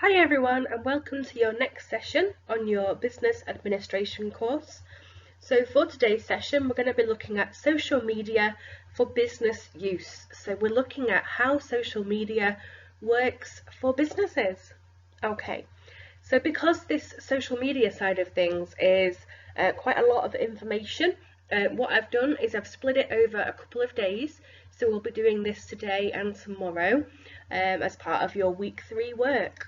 Hi everyone, and welcome to your next session on your business administration course. So for today's session we're going to be looking at social media for business use. So we're looking at how social media works for businesses. Okay, so because this social media side of things is quite a lot of information, what I've done is I've split it over a couple of days. So we'll be doing this today and tomorrow as part of your week 3 work.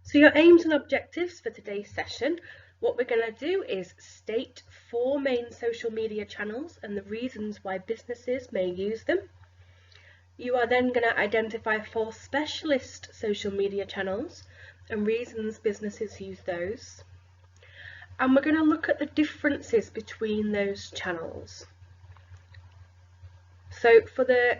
So your aims and objectives for today's session, what we're going to do is state 4 main social media channels and the reasons why businesses may use them. You are then going to identify 4 specialist social media channels and reasons businesses use those. And we're going to look at the differences between those channels. So for the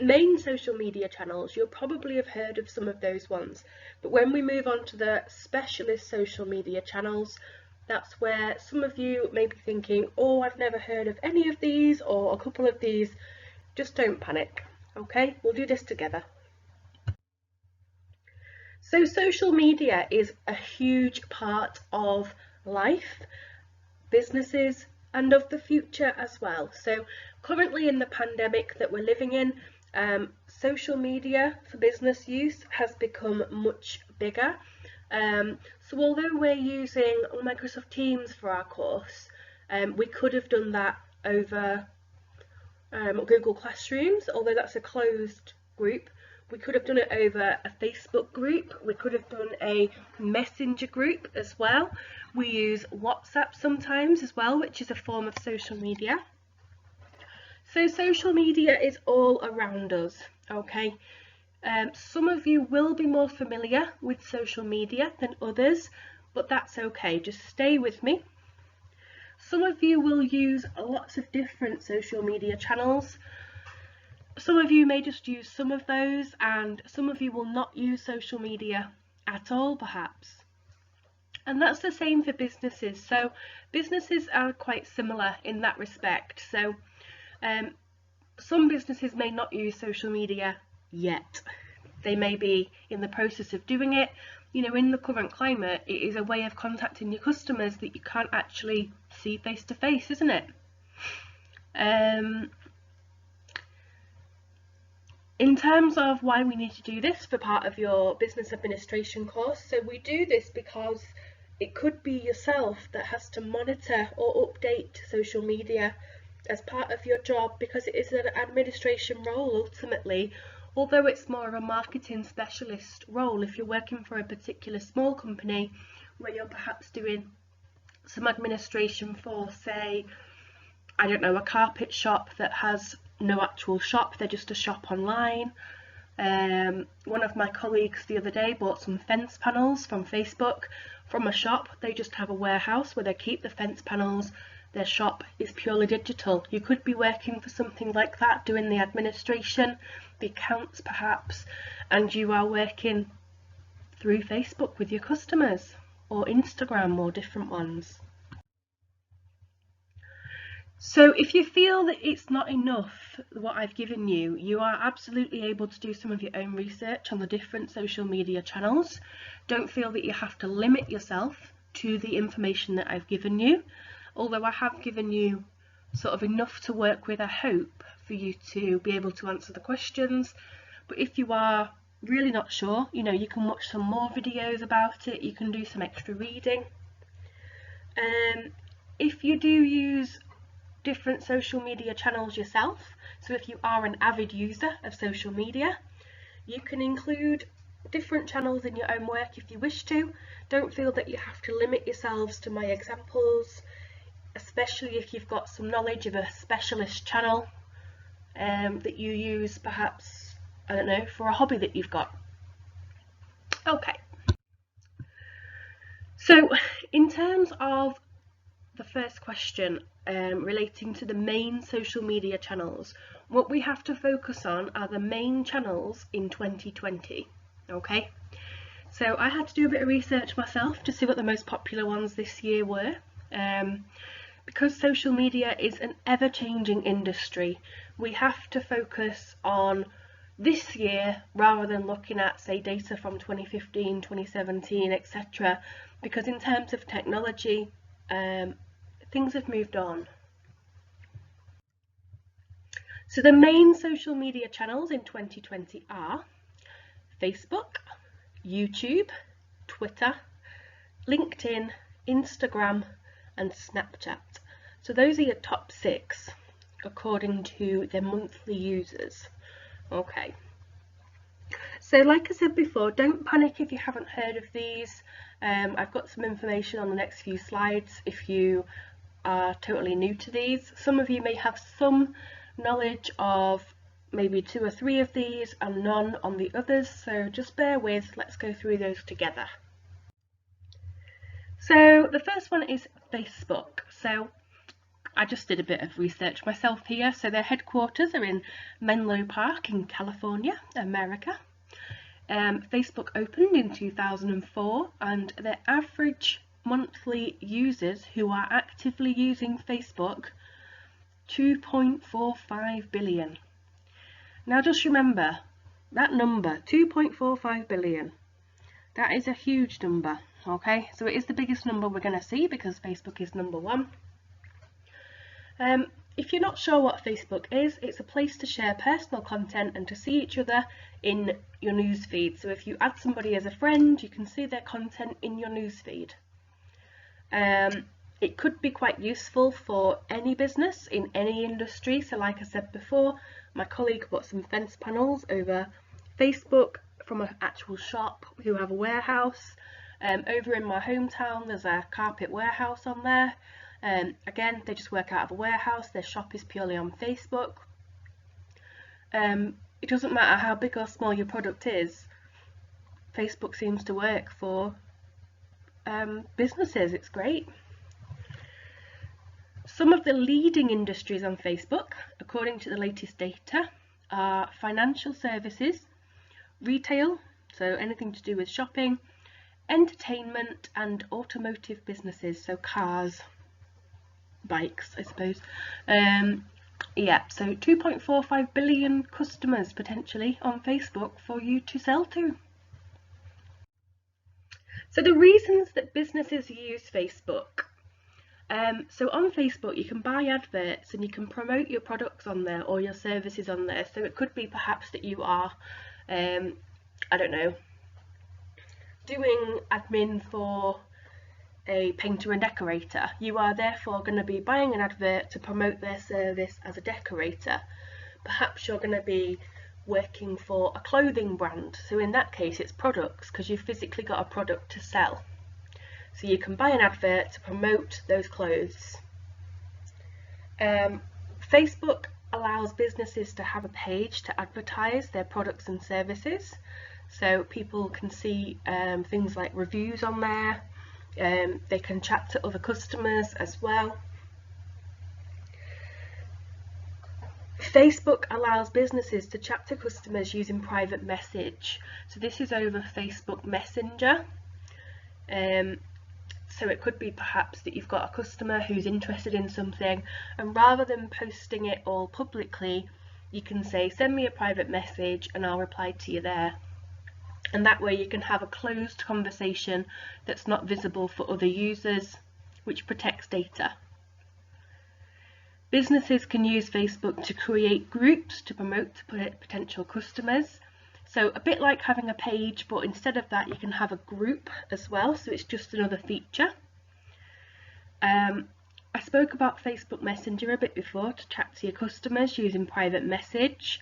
main social media channels, you'll probably have heard of some of those ones, but when we move on to the specialist social media channels, that's where some of you may be thinking, oh, I've never heard of any of these or a couple of these. Just don't panic, okay? We'll do this together. So social media is a huge part of life, businesses, and of the future as well. So currently in the pandemic that we're living in, social media for business use has become much bigger. So although we're using Microsoft Teams for our course, we could have done that over Google Classrooms, although that's a closed group. We could have done it over a Facebook group. We could have done a Messenger group as well. We use WhatsApp sometimes as well, which is a form of social media. So social media is all around us, okay? Some of you will be more familiar with social media than others, but that's okay, just stay with me. Some of you will use lots of different social media channels. Some of you may just use some of those, and some of you will not use social media at all, perhaps. And that's the same for businesses. So businesses are quite similar in that respect. So some businesses may not use social media yet. They may be in the process of doing it. You know, in the current climate, it is a way of contacting your customers that you can't actually see face to face, isn't it? In terms of why we need to do this for part of your business administration course, so we do this because it could be yourself that has to monitor or update social media as part of your job, because it is an administration role ultimately, although it's more of a marketing specialist role if you're working for a particular small company where you're perhaps doing some administration for, say, I don't know, a carpet shop that has no actual shop, they're just a shop online. One of my colleagues the other day bought some fence panels from Facebook from a shop. They just have a warehouse where they keep the fence panels. Their shop is purely digital. You could be working for something like that, doing the administration, the accounts perhaps, and you are working through Facebook with your customers, or Instagram, or different ones. So if you feel that it's not enough what I've given you, you are absolutely able to do some of your own research on the different social media channels. Don't feel that you have to limit yourself to the information that I've given you, although I have given you sort of enough to work with, I hope, for you to be able to answer the questions. But if you are really not sure, you know, you can watch some more videos about it, you can do some extra reading. If you do use different social media channels yourself, so if you are an avid user of social media, you can include different channels in your own work if you wish to. Don't feel that you have to limit yourselves to my examples, especially if you've got some knowledge of a specialist channel that you use perhaps, I don't know, for a hobby that you've got. Okay, so in terms of the first question relating to the main social media channels, what we have to focus on are the main channels in 2020. Okay, so I had to do a bit of research myself to see what the most popular ones this year were. Because social media is an ever-changing industry, we have to focus on this year rather than looking at, say, data from 2015, 2017, etc. Because in terms of technology, things have moved on. So the main social media channels in 2020 are Facebook, YouTube, Twitter, LinkedIn, Instagram, and Snapchat. So those are your top 6 according to their monthly users. Okay. So like I said before, don't panic if you haven't heard of these. I've got some information on the next few slides if you are totally new to these. Some of you may have some knowledge of maybe 2 or 3 of these and none on the others, so just bear with, let's go through those together. So the first one is Facebook. So I just did a bit of research myself here. So their headquarters are in Menlo Park in California, America. Facebook opened in 2004 and their average monthly users who are actively using Facebook, 2.45 billion. Now just remember that number, 2.45 billion. That is a huge number, okay? So it is the biggest number we're going to see because Facebook is number 1. If you're not sure what Facebook is, it's a place to share personal content and to see each other in your newsfeed. So if you add somebody as a friend, you can see their content in your newsfeed. It could be quite useful for any business in any industry. So like I said before, my colleague bought some fence panels over Facebook from an actual shop who have a warehouse. Over in my hometown, there's a carpet warehouse on there. Again, they just work out of a warehouse. Their shop is purely on Facebook. It doesn't matter how big or small your product is. Facebook seems to work for businesses. It's great. Some of the leading industries on Facebook, according to the latest data, are financial services, retail, so anything to do with shopping, entertainment, and automotive businesses, so cars, bikes, I suppose. Yeah, so 2.45 billion customers potentially on Facebook for you to sell to. So the reasons that businesses use Facebook. So on Facebook you can buy adverts and you can promote your products on there or your services on there. So it could be perhaps that you are, I don't know, doing admin for a painter and decorator. You are therefore going to be buying an advert to promote their service as a decorator. Perhaps you're going to be working for a clothing brand, so in that case it's products because you've physically got a product to sell. So you can buy an advert to promote those clothes. Facebook allows businesses to have a page to advertise their products and services, so people can see things like reviews on there. They can chat to other customers as well. Facebook allows businesses to chat to customers using private message. So this is over Facebook Messenger. So it could be perhaps that you've got a customer who's interested in something, and rather than posting it all publicly, you can say, send me a private message and I'll reply to you there. And that way you can have a closed conversation that's not visible for other users, which protects data. Businesses can use Facebook to create groups to promote to potential customers. So a bit like having a page, but instead of that you can have a group as well, so it's just another feature. I spoke about Facebook Messenger a bit before to chat to your customers using private message.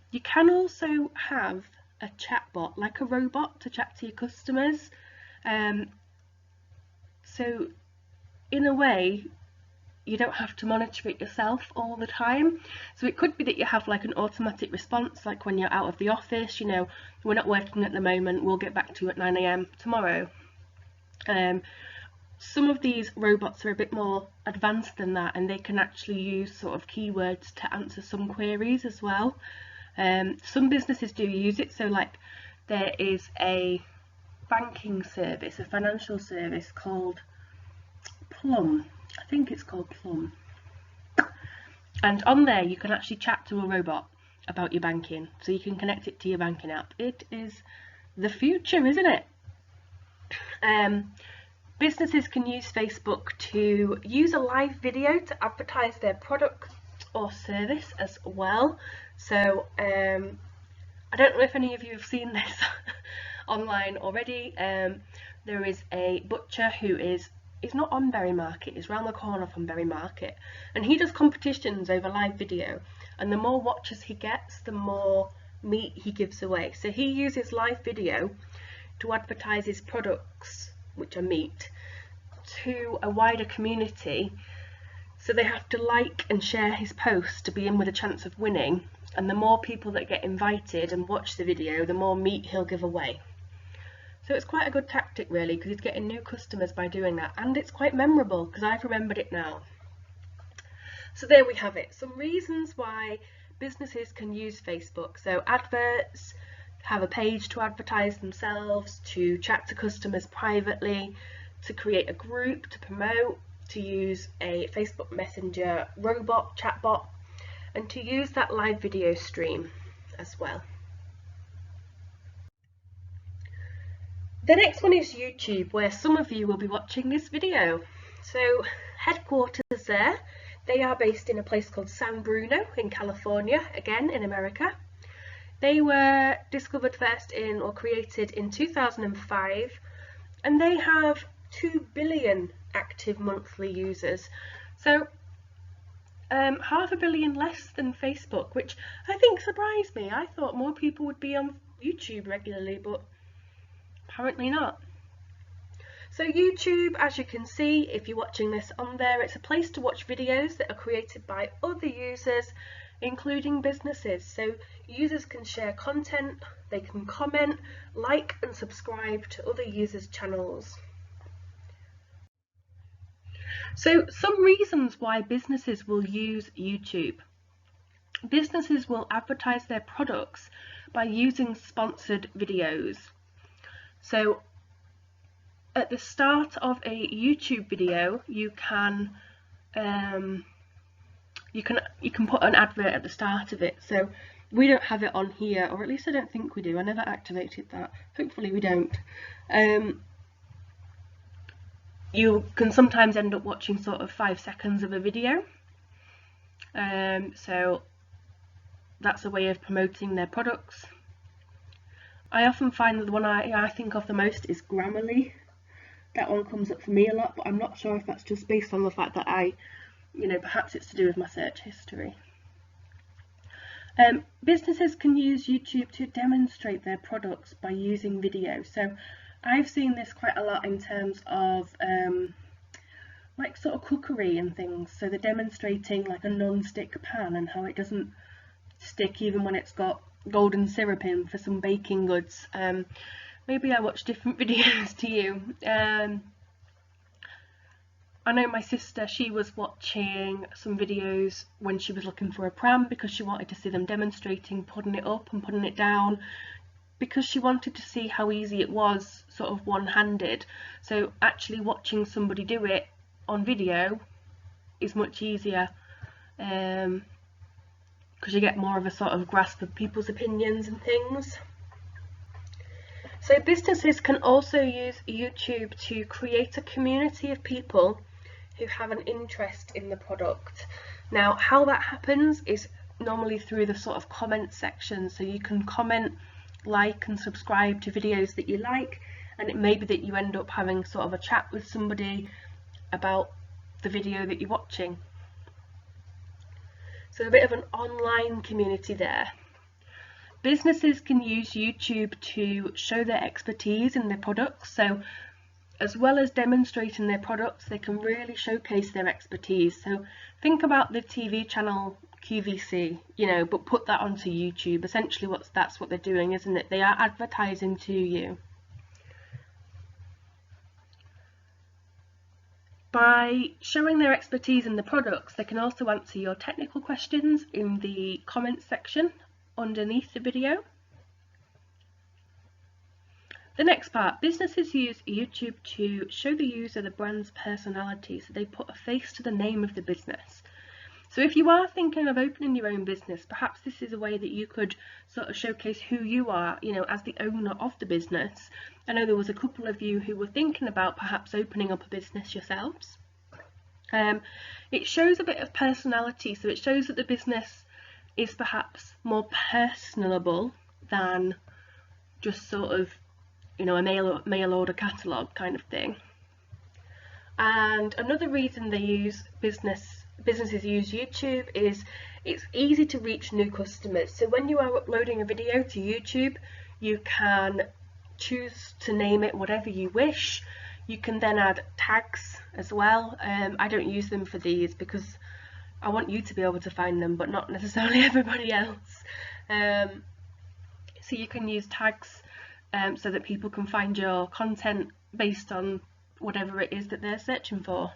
You can also have a chatbot, like a robot, to chat to your customers. So in a way, you don't have to monitor it yourself all the time. So it could be that you have like an automatic response, like when you're out of the office, you know, we're not working at the moment, we'll get back to you at 9 AM tomorrow. Some of these robots are a bit more advanced than that, and they can actually use sort of keywords to answer some queries as well. Some businesses do use it, so like there is a banking service, a financial service called Plum. I think it's called Plum. And on there you can actually chat to a robot about your banking, so you can connect it to your banking app. It is the future, isn't it? Businesses can use Facebook to use a live video to advertise their product or service as well. So I don't know if any of you have seen this online already. There is a butcher who is not on Berry Market, he's round the corner from Berry Market, and he does competitions over live video, and the more watchers he gets, the more meat he gives away. So he uses live video to advertise his products, which are meat, to a wider community. So they have to like and share his post to be in with a chance of winning, and the more people that get invited and watch the video, the more meat he'll give away. So it's quite a good tactic really, because he's getting new customers by doing that, and it's quite memorable because I've remembered it now. So there we have it, some reasons why businesses can use Facebook. So adverts, have a page to advertise themselves, to chat to customers privately, to create a group to promote, to use a Facebook Messenger robot, chatbot, and to use that live video stream as well. The next one is YouTube, where some of you will be watching this video. So headquarters there, they are based in a place called San Bruno in California, again in America. They were discovered first in, or created in 2005, and they have 2 billion active monthly users. So 500 million less than Facebook, which I think surprised me. I thought more people would be on YouTube regularly, but apparently not. So YouTube, as you can see, if you're watching this on there, it's a place to watch videos that are created by other users, including businesses. So users can share content, they can comment, like and subscribe to other users' channels. So some reasons why businesses will use YouTube. Businesses will advertise their products by using sponsored videos. So at the start of a YouTube video, you can put an advert at the start of it. So we don't have it on here, or at least I don't think we do. I never activated that. Hopefully we don't. You can sometimes end up watching sort of 5 seconds of a video. So that's a way of promoting their products. I often find that the one I think of the most is Grammarly. That one comes up for me a lot, but I'm not sure if that's just based on the fact that perhaps it's to do with my search history. Businesses can use YouTube to demonstrate their products by using video. So I've seen this quite a lot in terms of like sort of cookery and things. So they're demonstrating like a non-stick pan and how it doesn't stick even when it's got golden syrup in for some baking goods. Maybe I watch different videos to you. I know my sister, she was watching some videos when she was looking for a pram because she wanted to see them demonstrating putting it up and putting it down, because she wanted to see how easy it was sort of one-handed. So actually watching somebody do it on video is much easier, because you get more of a sort of grasp of people's opinions and things. So businesses can also use YouTube to create a community of people who have an interest in the product. Now, how that happens is normally through the sort of comment section. So you can comment, like and subscribe to videos that you like, and it may be that you end up having sort of a chat with somebody about the video that you're watching. So a bit of an online community there. Businesses can use YouTube to show their expertise in their products. So as well as demonstrating their products, they can really showcase their expertise. So think about the TV channel QVC, but put that onto YouTube. Essentially that's what they're doing, isn't it? They are advertising to you. By showing their expertise in the products, they can also answer your technical questions in the comments section underneath the video. The next part, businesses use YouTube to show the user the brand's personality, so they put a face to the name of the business. So if you are thinking of opening your own business, perhaps this is a way that you could sort of showcase who you are, as the owner of the business. I know there was a couple of you who were thinking about perhaps opening up a business yourselves. It shows a bit of personality, so it shows that the business is perhaps more personable than just sort of, a mail order catalogue kind of thing. And another reason businesses use YouTube is it's easy to reach new customers. So when you are uploading a video to YouTube, you can choose to name it whatever you wish. You can then add tags as well. I don't use them for these because I want you to be able to find them, but not necessarily everybody else. So you can use tags so that people can find your content based on whatever it is that they're searching for.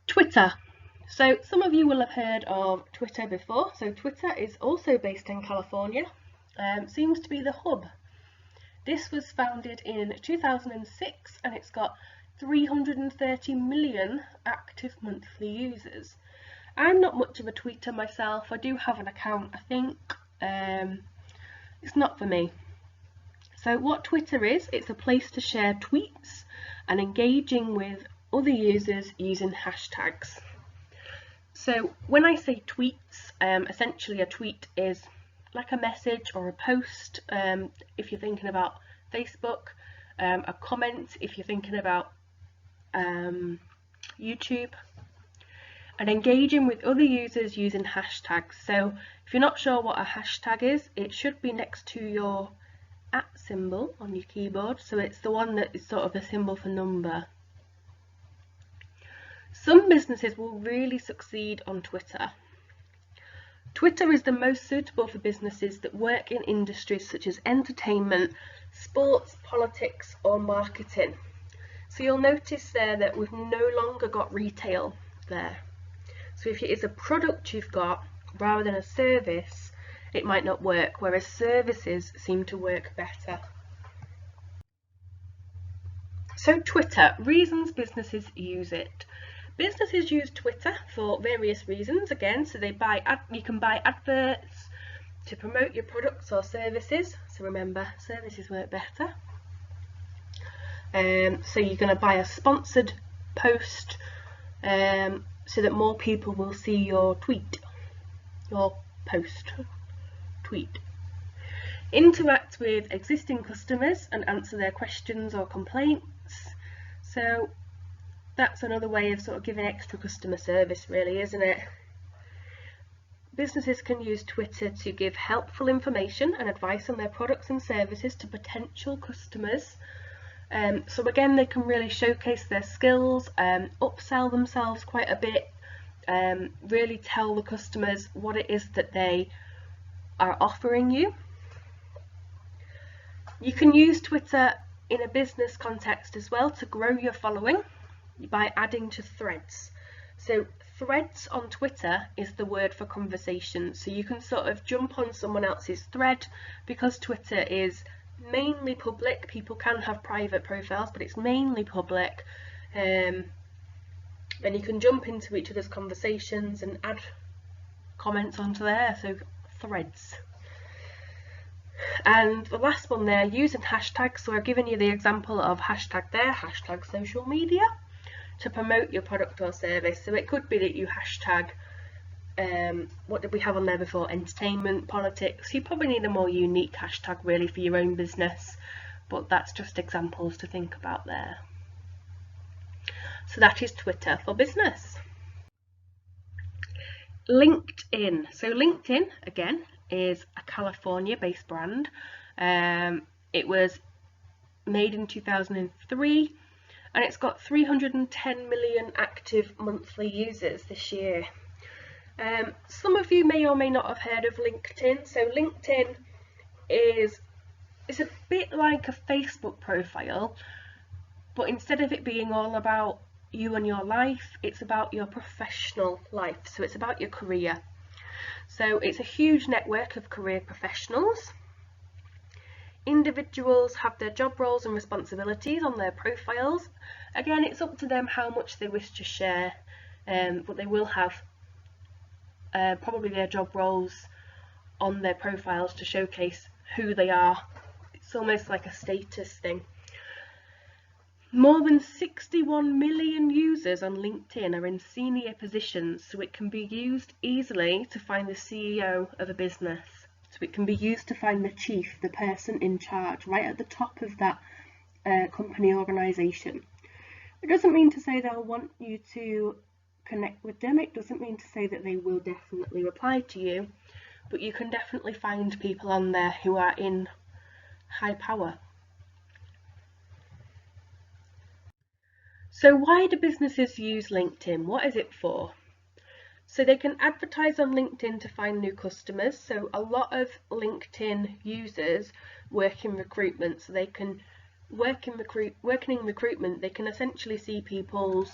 Twitter. So some of you will have heard of Twitter before. So Twitter is also based in California. Seems to be the hub. This was founded in 2006 and it's got 330 million active monthly users. I'm not much of a tweeter myself. I do have an account, I think. It's not for me. So what Twitter is, it's a place to share tweets and engaging with other users using hashtags. So when I say tweets, essentially a tweet is like a message or a post if you're thinking about Facebook, a comment if you're thinking about YouTube, and engaging with other users using hashtags. So if you're not sure what a hashtag is, it should be next to your @ symbol on your keyboard, so it's the one that is sort of a symbol for number. Some businesses will really succeed on Twitter. Twitter is the most suitable for businesses that work in industries such as entertainment, sports, politics or marketing. So you'll notice there that we've no longer got retail there. So if it is a product you've got rather than a service, it might not work, whereas services seem to work better. So Twitter, reasons businesses use it. Businesses use Twitter for various reasons, again, so you can buy adverts to promote your products or services. So remember, services work better. So you're going to buy a sponsored post so that more people will see your tweet, your post, tweet. Interact with existing customers and answer their questions or complaints. So that's another way of sort of giving extra customer service, really, isn't it? Businesses can use Twitter to give helpful information and advice on their products and services to potential customers. So again, they can really showcase their skills, upsell themselves quite a bit, really tell the customers what it is that they are offering you. You can use Twitter in a business context as well to grow your following by adding to threads. So threads on Twitter is the word for conversation. So you can sort of jump on someone else's thread because Twitter is mainly public. People can have private profiles, but it's mainly public. And you can jump into each other's conversations and add comments onto there, so threads. And the last one there, using hashtags. So I've given you the example of hashtag there, hashtag social media, to promote your product or service. So it could be that you hashtag, what did we have on there before? Entertainment, politics. You probably need a more unique hashtag really for your own business, but that's just examples to think about there. So that is Twitter for business. LinkedIn. So LinkedIn, again, is a California-based brand. It was made in 2003 and it's got 310 million active monthly users this year. Some of you may or may not have heard of LinkedIn. So LinkedIn is a bit like a Facebook profile, but instead of it being all about you and your life, it's about your professional life. So it's about your career. So it's a huge network of career professionals. Individuals have their job roles and responsibilities on their profiles. Again, it's up to them how much they wish to share. but they will have probably their job roles on their profiles to showcase who they are. It's almost like a status thing. More than 61 million users on LinkedIn are in senior positions, so it can be used easily to find the CEO of a business. So it can be used to find the chief, the person in charge, right at the top of that company organisation. It doesn't mean to say they'll want you to connect with them. It doesn't mean to say that they will definitely reply to you, but you can definitely find people on there who are in high power. So why do businesses use LinkedIn? What is it for? So they can advertise on LinkedIn to find new customers. So a lot of LinkedIn users work in recruitment. So they can working in recruitment, they can essentially see people's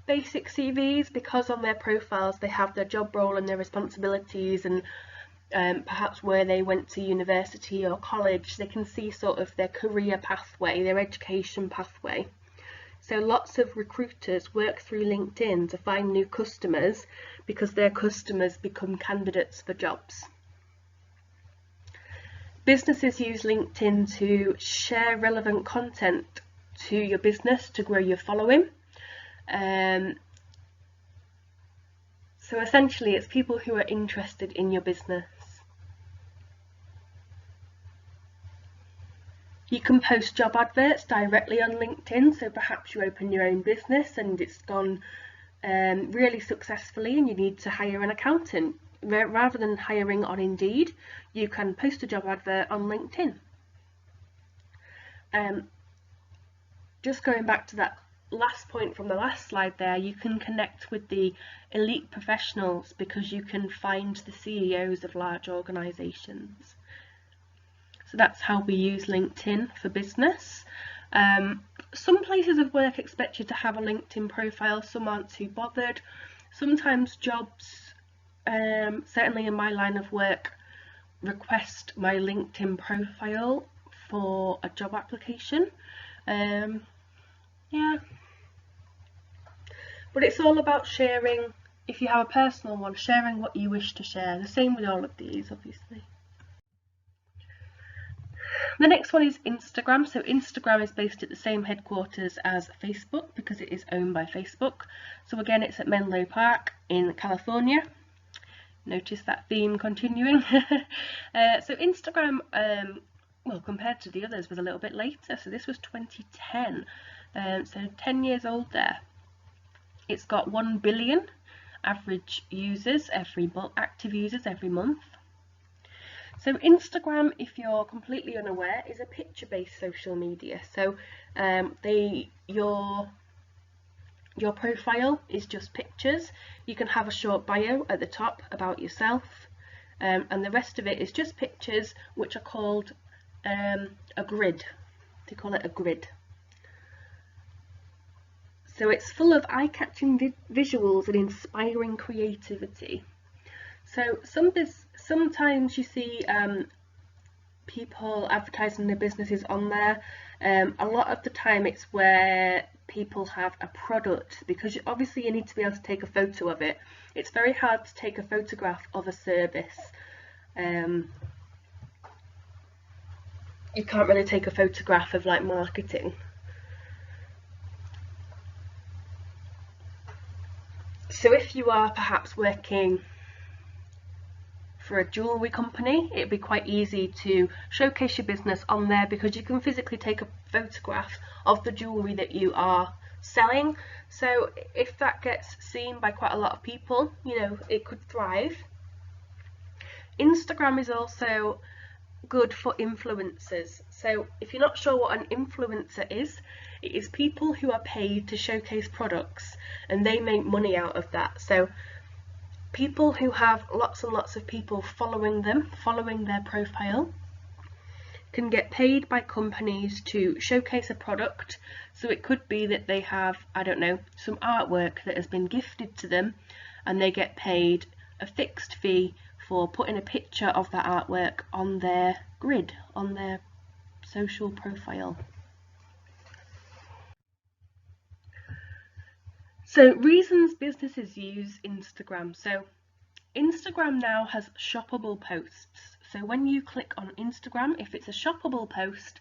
basic CVs, because on their profiles they have their job role and their responsibilities and perhaps where they went to university or college. They can see sort of their career pathway, their education pathway. So lots of recruiters work through LinkedIn to find new customers because their customers become candidates for jobs. Businesses use LinkedIn to share relevant content to your business to grow your following. So essentially it's people who are interested in your business. You can post job adverts directly on LinkedIn, so perhaps you open your own business and it's gone really successfully and you need to hire an accountant. Rather than hiring on Indeed, you can post a job advert on LinkedIn. Just going back to that last point from the last slide there, you can connect with the elite professionals because you can find the CEOs of large organisations. So that's how we use LinkedIn for business. Some places of work expect you to have a LinkedIn profile, some aren't too bothered. Sometimes jobs, certainly in my line of work, request my LinkedIn profile for a job application. Yeah. But it's all about sharing. If you have a personal one, sharing what you wish to share. The same with all of these, obviously. The next one is Instagram. So Instagram is based at the same headquarters as Facebook because it is owned by Facebook. So again, it's at Menlo Park in California. Notice that theme continuing. So Instagram, well, compared to the others, was a little bit later. So this was 2010. So 10 years old there. It's got 1 billion average users active users every month. So Instagram, if you're completely unaware, is a picture-based social media. So your profile is just pictures. You can have a short bio at the top about yourself, and the rest of it is just pictures, which are called a grid. They call it a grid. So it's full of eye-catching visuals and inspiring creativity. So sometimes you see people advertising their businesses on there. A lot of the time it's where people have a product, because obviously you need to be able to take a photo of it. It's very hard to take a photograph of a service. You can't really take a photograph of like marketing. So if you are perhaps working for a jewellery company, it'd be quite easy to showcase your business on there because you can physically take a photograph of the jewellery that you are selling. So if that gets seen by quite a lot of people, you know, it could thrive. Instagram is also good for influencers. So if you're not sure what an influencer is, it is people who are paid to showcase products and they make money out of that. So people who have lots and lots of people following their profile, can get paid by companies to showcase a product. So it could be that they have, I don't know, some artwork that has been gifted to them and they get paid a fixed fee for putting a picture of that artwork on their grid, on their social profile. So reasons businesses use Instagram. So Instagram now has shoppable posts. So when you click on Instagram, if it's a shoppable post,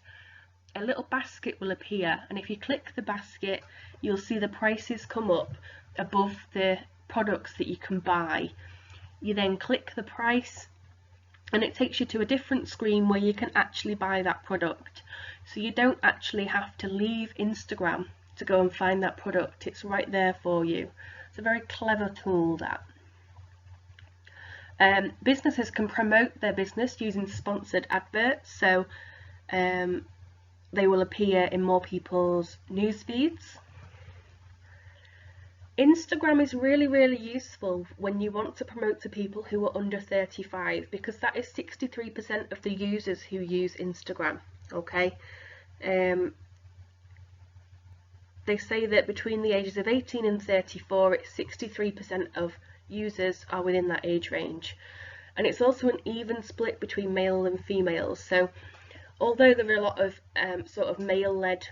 a little basket will appear, and if you click the basket, you'll see the prices come up above the products that you can buy. You then click the price and it takes you to a different screen where you can actually buy that product. So you don't actually have to leave Instagram to go and find that product. It's right there for you. It's a very clever tool, that. Businesses can promote their business using sponsored adverts, so they will appear in more people's news feeds. Instagram is really, really useful when you want to promote to people who are under 35, because that is 63% of the users who use Instagram. Okay, they say that between the ages of 18 and 34, it's 63% of users are within that age range, and it's also an even split between male and females. So although there are a lot of sort of male-led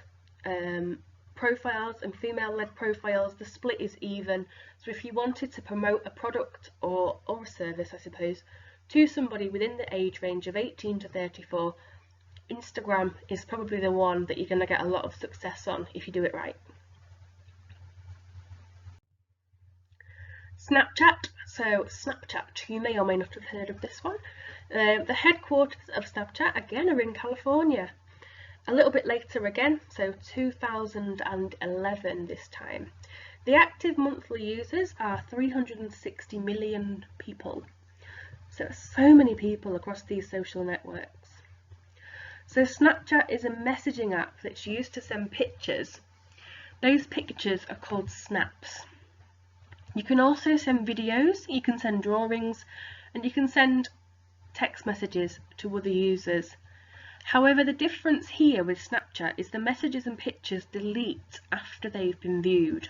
profiles and female-led profiles, the split is even. So if you wanted to promote a product or a service, I suppose, to somebody within the age range of 18 to 34, Instagram is probably the one that you're going to get a lot of success on if you do it right. Snapchat. So Snapchat, you may or may not have heard of this one. The headquarters of Snapchat again are in California. A little bit later again, so 2011 this time. The active monthly users are 360 million people. So many people across these social networks. So Snapchat is a messaging app that's used to send pictures. Those pictures are called snaps. You can also send videos, you can send drawings, and you can send text messages to other users. However, the difference here with Snapchat is the messages and pictures delete after they've been viewed.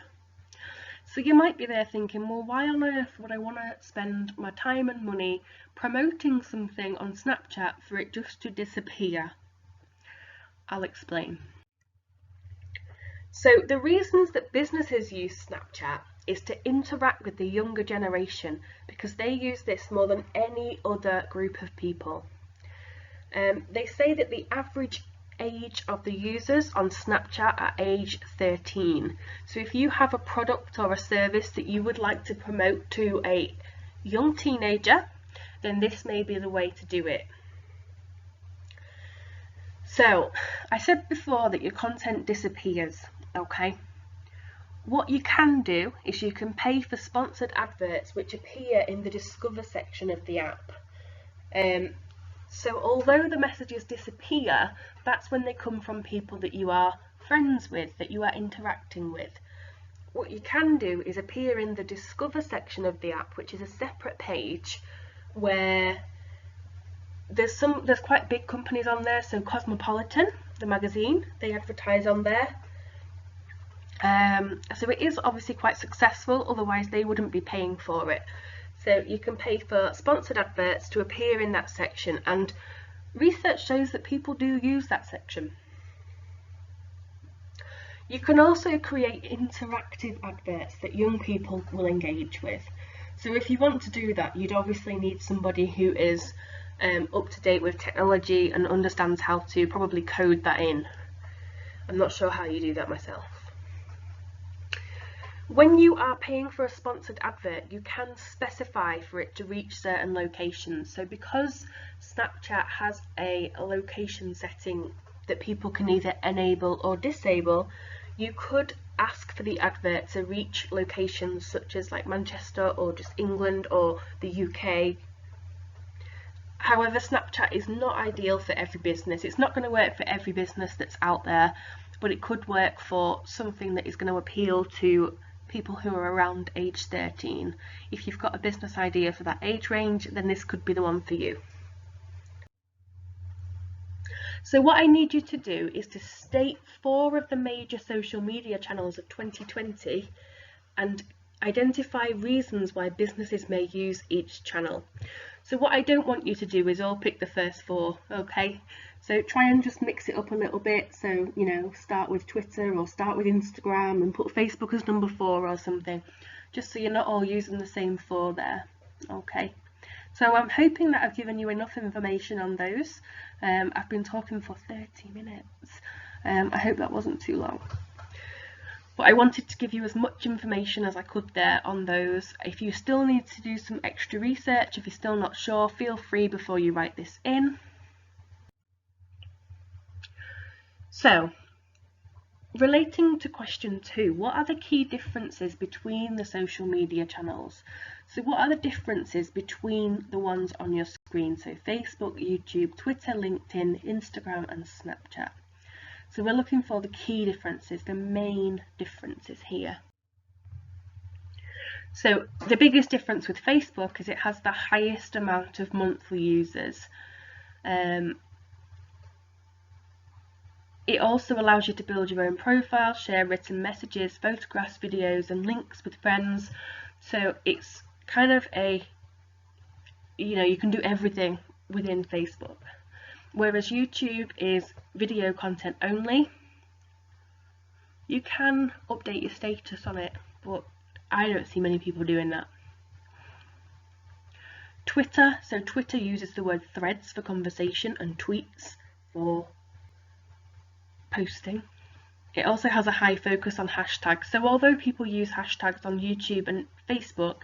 So you might be there thinking, well, why on earth would I want to spend my time and money promoting something on Snapchat for it just to disappear? I'll explain. So the reasons that businesses use Snapchat is to interact with the younger generation, because they use this more than any other group of people. They say that the average age of the users on Snapchat are age 13. So if you have a product or a service that you would like to promote to a young teenager, then this may be the way to do it. So I said before that your content disappears, okay? What you can do is you can pay for sponsored adverts which appear in the Discover section of the app. So although the messages disappear, that's when they come from people that you are friends with, that you are interacting with. What you can do is appear in the Discover section of the app, which is a separate page where there's quite big companies on there. So Cosmopolitan, the magazine, they advertise on there. So it is obviously quite successful, otherwise they wouldn't be paying for it. So you can pay for sponsored adverts to appear in that section, and research shows that people do use that section. You can also create interactive adverts that young people will engage with. So if you want to do that, you'd obviously need somebody who is up to date with technology and understands how to probably code that in. I'm not sure how you do that myself. When you are paying for a sponsored advert, you can specify for it to reach certain locations. So because Snapchat has a location setting that people can either enable or disable, you could ask for the advert to reach locations such as like Manchester or just England or the UK. However, Snapchat is not ideal for every business. It's not going to work for every business that's out there, but it could work for something that is going to appeal to people who are around age 13. If you've got a business idea for that age range, then this could be the one for you. So what I need you to do is to state 4 of the major social media channels of 2020 and identify reasons why businesses may use each channel. So what I don't want you to do is all pick the first 4, okay? So try and just mix it up a little bit. So, you know, start with Twitter or start with Instagram and put Facebook as number 4 or something, just so you're not all using the same 4 there, okay? So I'm hoping that I've given you enough information on those. I've been talking for 30 minutes. I hope that wasn't too long. But I wanted to give you as much information as I could there on those. If you still need to do some extra research, if you're still not sure, feel free before you write this in. So, relating to question 2, what are the key differences between the social media channels? So what are the differences between the ones on your screen? So Facebook, YouTube, Twitter, LinkedIn, Instagram and Snapchat. So we're looking for the key differences, the main differences here. So the biggest difference with Facebook is it has the highest amount of monthly users. It also allows you to build your own profile, share written messages, photographs, videos and links with friends. So it's kind of a, you know, you can do everything within Facebook. Whereas YouTube is video content only. You can update your status on it, but I don't see many people doing that. Twitter, so Twitter uses the word threads for conversation and tweets for posting. It also has a high focus on hashtags. So although people use hashtags on YouTube and Facebook,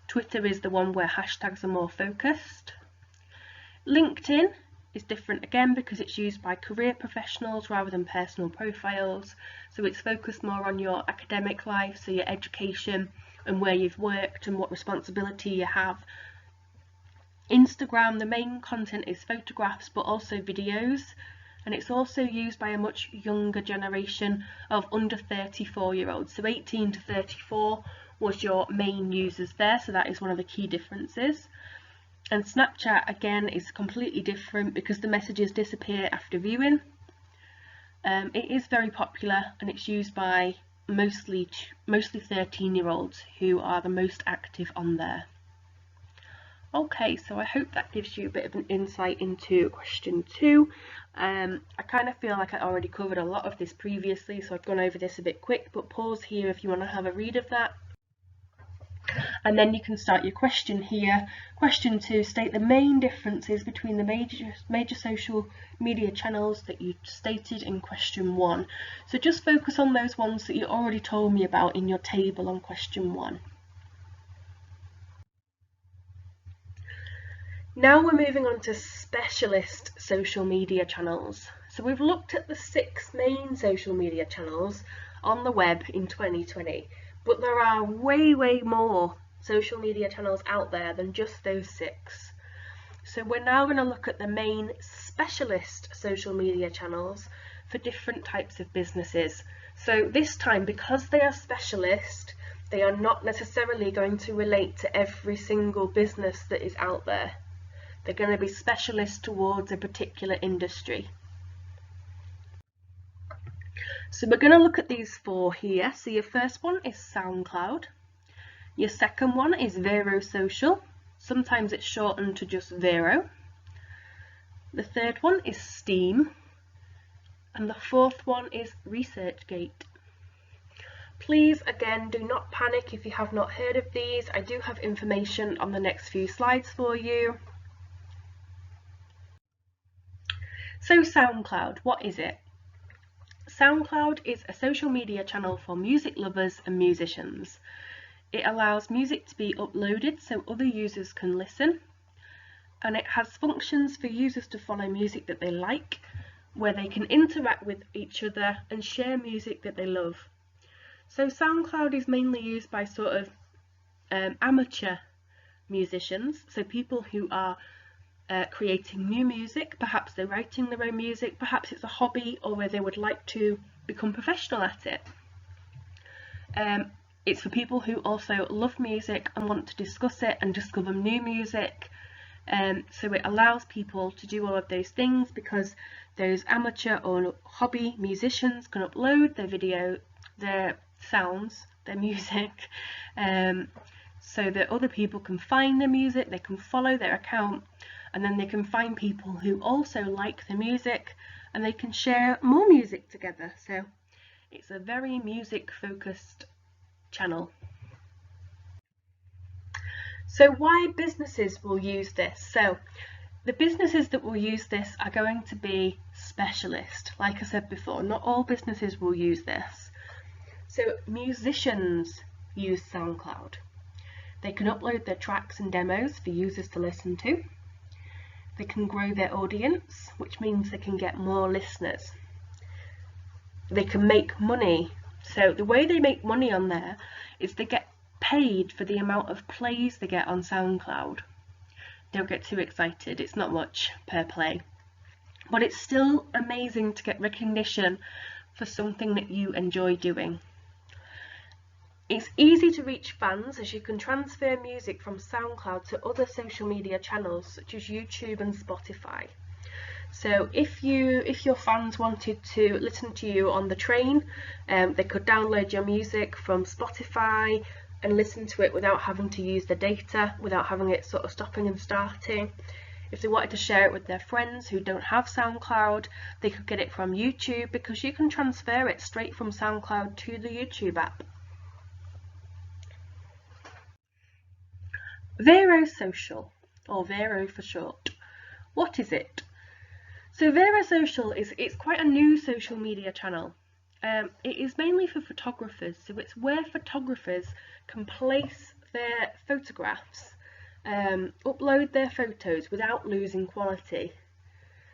Twitter is the one where hashtags are more focused. LinkedIn is different again because it's used by career professionals rather than personal profiles. So it's focused more on your academic life, so your education and where you've worked and what responsibility you have. Instagram, the main content is photographs but also videos, and it's also used by a much younger generation of under 34-year-olds. So 18 to 34 was your main users there, so that is one of the key differences. And Snapchat again is completely different because the messages disappear after viewing. It is very popular and it's used by mostly 13-year-olds who are the most active on there. Okay, so I hope that gives you a bit of an insight into question 2. I kind of feel like I already covered a lot of this previously, so I've gone over this a bit quick, but pause here if you want to have a read of that. And then you can start your question here. Question 2, state the main differences between the major social media channels that you stated in question 1. So just focus on those ones that you already told me about in your table on question 1. Now we're moving on to specialist social media channels. So we've looked at the 6 main social media channels on the web in 2020, but there are way more social media channels out there than just those 6. So we're now going to look at the main specialist social media channels for different types of businesses. So this time, because they are specialist, they are not necessarily going to relate to every single business that is out there. They're going to be specialist towards a particular industry. So we're going to look at these 4 here. So your first one is SoundCloud. Your second one is VeroSocial. Sometimes it's shortened to just Vero. The third one is Steam. And the fourth one is ResearchGate. Please, again, do not panic if you have not heard of these. I do have information on the next few slides for you. So SoundCloud, what is it? SoundCloud is a social media channel for music lovers and musicians. It allows music to be uploaded so other users can listen, and it has functions for users to follow music that they like, where they can interact with each other and share music that they love. So SoundCloud is mainly used by sort of amateur musicians, so people who are creating new music. Perhaps they're writing their own music, perhaps it's a hobby, or where they would like to become professional at it. It's for people who also love music and want to discuss it and discover new music. So it allows people to do all of those things because those amateur or hobby musicians can upload their video, their sounds, their music. so that other people can find the music, they can follow their account, and then they can find people who also like the music, and they can share more music together. So it's a very music focused channel. So why businesses will use this? So the businesses that will use this are going to be specialist. Like I said before, not all businesses will use this. So musicians use SoundCloud. They can upload their tracks and demos for users to listen to. They can grow their audience, which means they can get more listeners. They can make money. So the way they make money on there is they get paid for the amount of plays they get on SoundCloud. Don't get too excited, it's not much per play. But it's still amazing to get recognition for something that you enjoy doing. It's easy to reach fans as you can transfer music from SoundCloud to other social media channels such as YouTube and Spotify. So if your fans wanted to listen to you on the train, they could download your music from Spotify and listen to it without having to use the data, without having it sort of stopping and starting. If they wanted to share it with their friends who don't have SoundCloud, they could get it from YouTube, because you can transfer it straight from SoundCloud to the YouTube app. VeroSocial, or Vero for short. What is it? So VeroSocial it's quite a new social media channel. It is mainly for photographers, so it's where photographers can place their photographs, upload their photos without losing quality.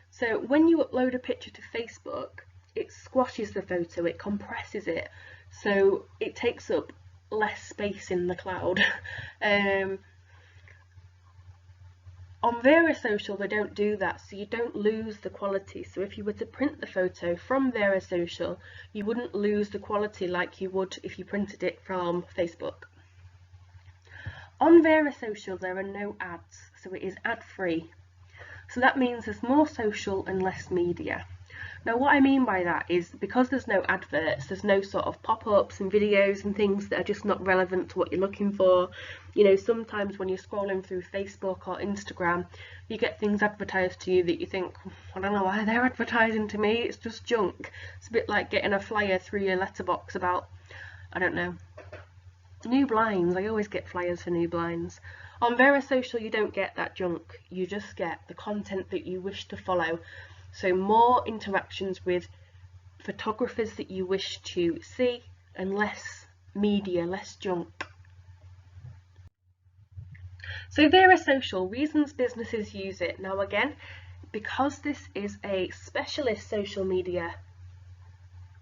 So when you upload a picture to Facebook, it squashes the photo, it compresses it, so it takes up less space in the cloud. On VeroSocial they don't do that, so you don't lose the quality. So if you were to print the photo from VeroSocial, you wouldn't lose the quality like you would if you printed it from Facebook. On VeroSocial there are no ads, so it is ad-free. So that means there's more social and less media. Now what I mean by that is, because there's no adverts, there's no sort of pop-ups and videos and things that are just not relevant to what you're looking for. You know, sometimes when you're scrolling through Facebook or Instagram, you get things advertised to you that you think, I don't know why they're advertising to me, it's just junk. It's a bit like getting a flyer through your letterbox about, I don't know, new blinds. I always get flyers for new blinds. On VeroSocial you don't get that junk, you just get the content that you wish to follow. So more interactions with photographers that you wish to see, and less media, less junk. So VeroSocial, reasons businesses use it. Now again, because this is a specialist social media,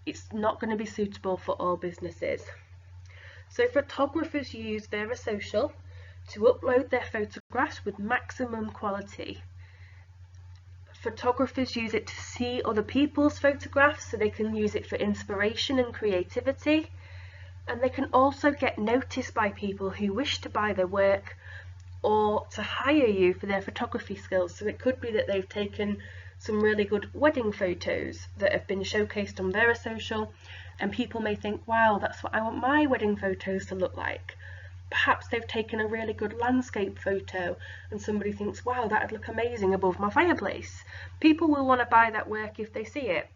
it's not going to be suitable for all businesses. So photographers use VeroSocial to upload their photographs with maximum quality. Photographers use it to see other people's photographs, so they can use it for inspiration and creativity, and they can also get noticed by people who wish to buy their work or to hire you for their photography skills. So it could be that they've taken some really good wedding photos that have been showcased on VeroSocial, and people may think, wow, that's what I want my wedding photos to look like. Perhaps they've taken a really good landscape photo and somebody thinks, wow, that'd look amazing above my fireplace. People will want to buy that work if they see it.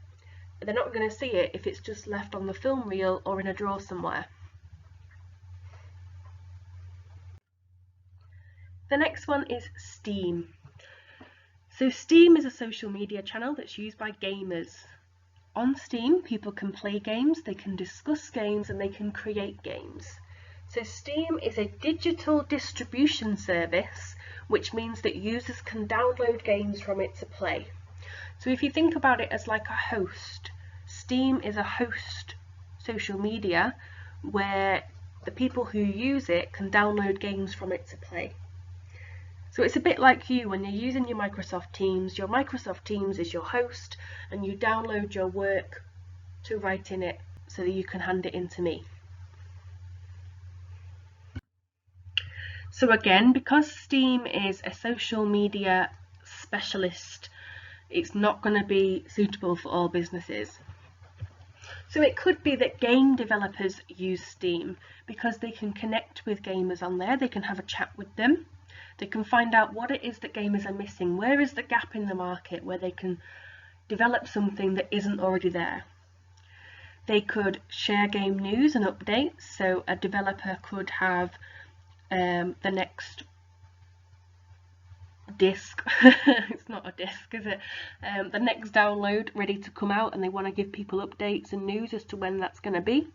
They're not going to see it if it's just left on the film reel or in a drawer somewhere. The next one is Steam. So Steam is a social media channel that's used by gamers. On Steam, people can play games, they can discuss games, and they can create games. So Steam is a digital distribution service, which means that users can download games from it to play. So if you think about it as like a host, Steam is a host social media where the people who use it can download games from it to play. So it's a bit like you when you're using your Microsoft Teams is your host, and you download your work to write in it so that you can hand it in to me. So again, because Steam is a social media specialist, it's not going to be suitable for all businesses. So it could be that game developers use Steam because they can connect with gamers on there, they can have a chat with them, they can find out what it is that gamers are missing, where is the gap in the market where they can develop something that isn't already there. They could share game news and updates, so a developer could have the next disc, it's not a disc, is it? The next download ready to come out, and they want to give people updates and news as to when that's going to be.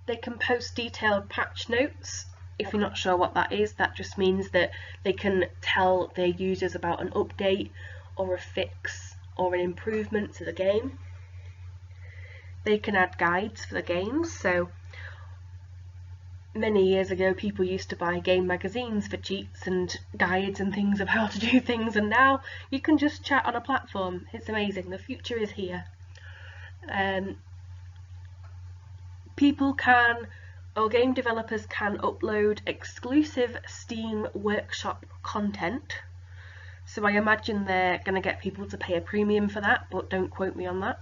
They can post detailed patch notes. If you're not sure what that is, that just means that they can tell their users about an update or a fix or an improvement to the game. They can add guides for the games, so many years ago people used to buy game magazines for cheats and guides and things of how to do things, and now you can just chat on a platform. It's amazing, the future is here. Game developers can upload exclusive Steam workshop content, so I imagine they're going to get people to pay a premium for that, but don't quote me on that.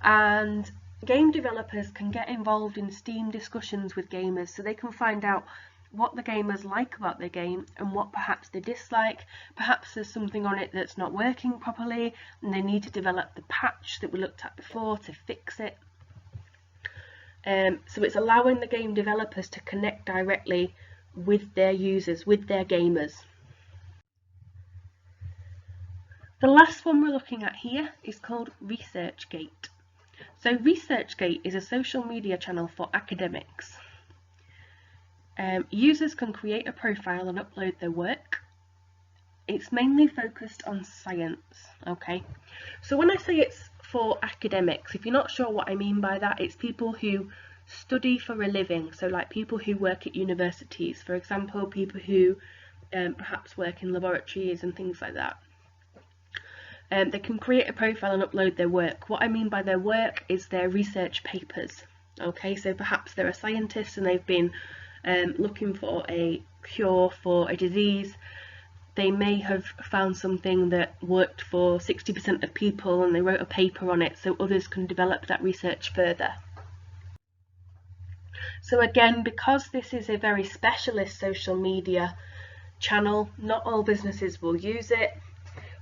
And game developers can get involved in Steam discussions with gamers, so they can find out what the gamers like about their game and what perhaps they dislike. Perhaps there's something on it that's not working properly and they need to develop the patch that we looked at before to fix it. So it's allowing the game developers to connect directly with their users, with their gamers. The last one we're looking at here is called ResearchGate. So ResearchGate is a social media channel for academics. Users can create a profile and upload their work. It's mainly focused on science, okay? So when I say it's for academics, if you're not sure what I mean by that, it's people who study for a living, so like people who work at universities, for example, people who perhaps work in laboratories and things like that. They can create a profile and upload their work. What I mean by their work is their research papers. Okay, so perhaps they're a scientist and they've been looking for a cure for a disease. They may have found something that worked for 60% of people and they wrote a paper on it so others can develop that research further. So again, because this is a very specialist social media channel, not all businesses will use it,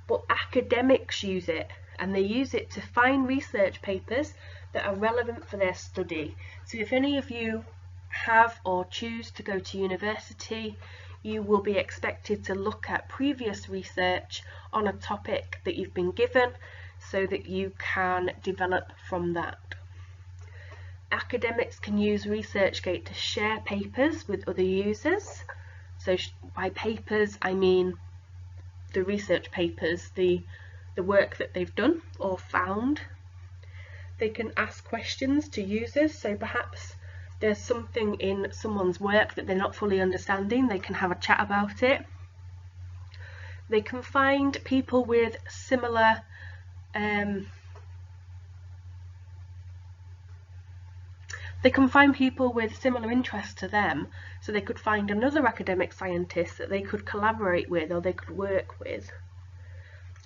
but academics use it, and they use it to find research papers that are relevant for their study. So if any of you have or choose to go to university, you will be expected to look at previous research on a topic that you've been given so that you can develop from that. Academics can use ResearchGate to share papers with other users. So by papers I mean the research papers, the work that they've done or found. They can ask questions to users, so perhaps there's something in someone's work that they're not fully understanding, they can have a chat about it. They can find people with similar interests to them, so they could find another academic scientist that they could collaborate with or they could work with,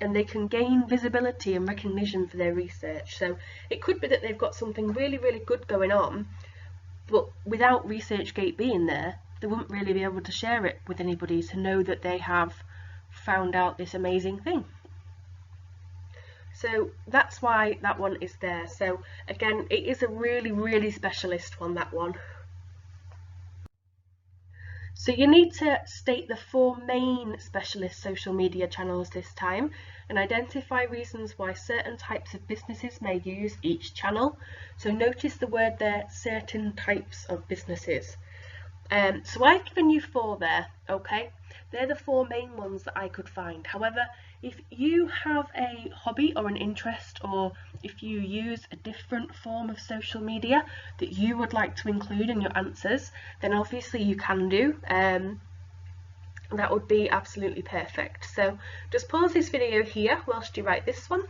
and they can gain visibility and recognition for their research. So it could be that they've got something really, really good going on, but without ResearchGate being there, they wouldn't really be able to share it with anybody to know that they have found out this amazing thing. So that's why that one is there. So again, it is a really, really specialist one, that one. So you need to state the 4 main specialist social media channels this time and identify reasons why certain types of businesses may use each channel. So notice the word there, certain types of businesses. So I've given you 4 there, okay? They're the 4 main ones that I could find. However, if you have a hobby or an interest, or if you use a different form of social media that you would like to include in your answers, then obviously you can do. That would be absolutely perfect. So just pause this video here whilst you write this one.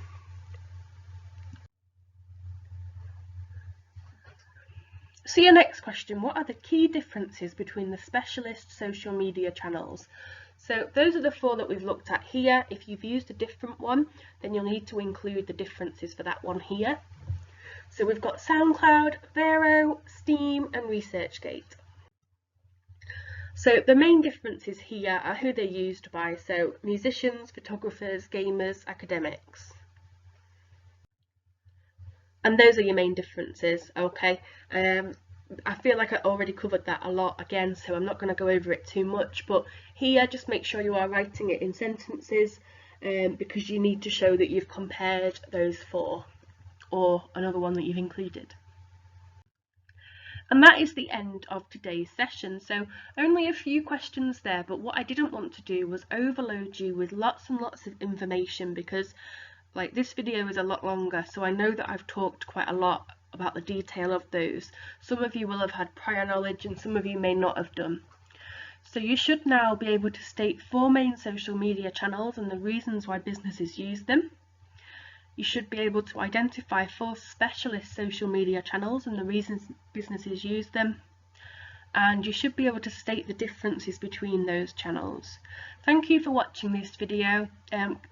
So your next question, what are the key differences between the specialist social media channels? So those are the 4 that we've looked at here. If you've used a different one, then you'll need to include the differences for that one here. So we've got SoundCloud, Vero, Steam and ResearchGate. So the main differences here are who they're used by, so musicians, photographers, gamers, academics. And those are your main differences, okay? I feel like I already covered that a lot again, so I'm not going to go over it too much, but here just make sure you are writing it in sentences because you need to show that you've compared those four or another one that you've included. And that is the end of today's session. So only a few questions there, but what I didn't want to do was overload you with lots and lots of information because like this video is a lot longer, so I know that I've talked quite a lot about the detail of those. Some of you will have had prior knowledge and some of you may not have done. So you should now be able to state 4 main social media channels and the reasons why businesses use them. You should be able to identify 4 specialist social media channels and the reasons businesses use them. And you should be able to state the differences between those channels. Thank you for watching this video.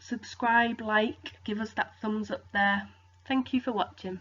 Subscribe, like, give us that thumbs up there. Thank you for watching.